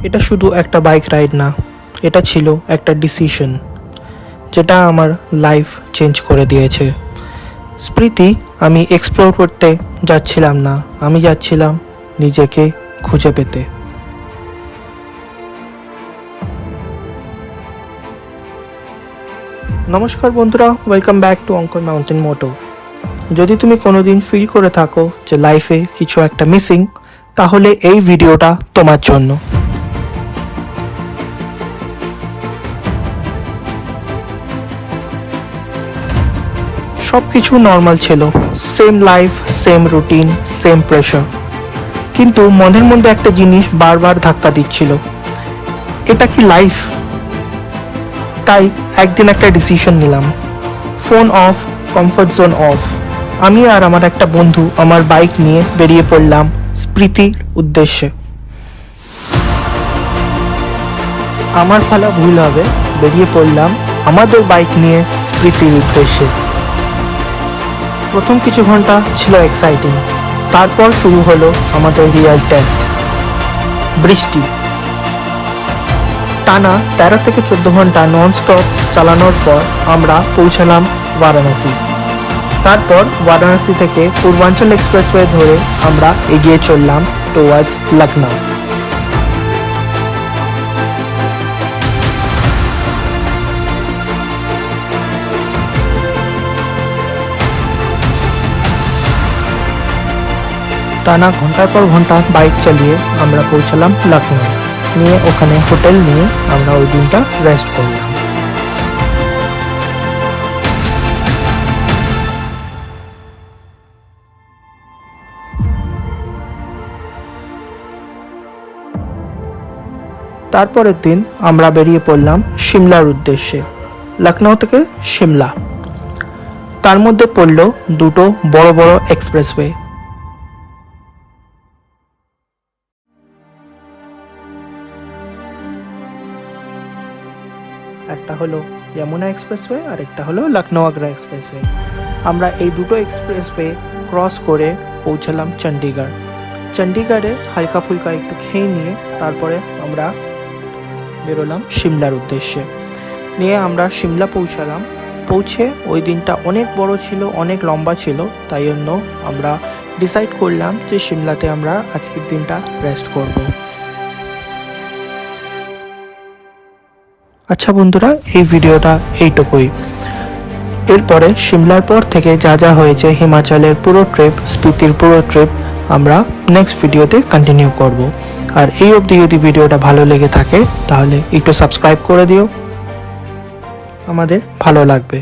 এটা শুধু একটা বাইক রাইড না, এটা ছিল একটা ডিসিশন যেটা আমার লাইফ চেঞ্জ করে দিয়েছে। স্মৃতি আমি এক্সপ্লোর করতে যাচ্ছিলাম না, আমি যাচ্ছিলাম নিজেকে খুঁজে পেতে। নমস্কার বন্ধুরা, ওয়েলকাম ব্যাক টু অঙ্কন মাউন্টেন মোটো। যদি তুমি কোনোদিন ফিল করে থাকো যে লাইফে কিছু একটা মিসিং, তাহলে এই ভিডিওটা তোমার জন্য। সব কিছু নর্মাল ছিল, same life, same routine, same pressure. কিন্তু মনের মধ্যে একটা জিনিস বারবার ধাক্কা দিচ্ছিল, এটা কি লাইফ? তাই একদিন একটা ডিসিশন নিলাম, phone off, comfort zone of. আমি আর আমার একটা বন্ধু আমার বাইক নিয়ে বেরিয়ে পড়লাম স্মৃতির উদ্দেশ্যে। আমার ফলা ভুল হবে, বেরিয়ে পড়লাম আমাদের বাইক নিয়ে স্মৃতির উদ্দেশ্যে। প্রথম কিছু ঘন্টা ছিল এক্সাইটিং, তারপর শুরু হলো আমাদের রিয়েল টেস্ট। বৃষ্টি টানা 13 থেকে 14 ঘন্টা ননস্টপ চালানোর পর আমরা পৌঁছালাম বারাণসী। তারপর বারাণসী থেকে পূর্বাঞ্চল এক্সপ্রেসওয়ে ধরে আমরা এগিয়ে চললাম টুয়ার্ডস লখনউ। টানা ঘন্টার পর ঘন্টা বাইক চালিয়ে আমরা পৌঁছালাম লখনউ। নিয়ে ওখানে হোটেল নিয়ে আমরা ওই দিনটা রেস্ট করলাম। তারপরের দিন আমরা বেরিয়ে পড়লাম সিমলার উদ্দেশ্যে, লখনউ থেকে সিমলা। তার মধ্যে পড়ল দুটো বড় বড় এক্সপ্রেসওয়ে। একটা হলো যমুনা এক্সপ্রেসওয়ে আর একটা হলো লখনউ আগ্রা এক্সপ্রেসওয়ে। আমরা এই দুটো এক্সপ্রেসওয়ে ক্রস করে পৌঁছালাম চণ্ডীগড়। চণ্ডীগড়ে হালকা ফুলকা একটু খেয়ে নিয়ে তারপরে আমরা বেরোলাম সিমলার উদ্দেশ্যে। নিয়ে আমরা সিমলা পৌঁছালাম। পৌঁছে ওই দিনটা অনেক বড় ছিল, অনেক লম্বা ছিল, তাই জন্য আমরা ডিসাইড করলাম যে সিমলাতে আমরা আজকের দিনটা রেস্ট করব। আচ্ছা বন্ধুরা, এই ভিডিওটা এইটুকুই। এরপরে সিমলার পর থেকে যা যা হয়েছে, হিমাচলের পুরো ট্রিপ, স্পিতির পুরো ট্রিপ, আমরা নেক্সট ভিডিওতে কন্টিনিউ করব। আর এই অবধি যদি ভিডিওটা ভালো লেগে থাকে তাহলে একটু সাবস্ক্রাইব করে দিও, আমাদের ভালো লাগবে।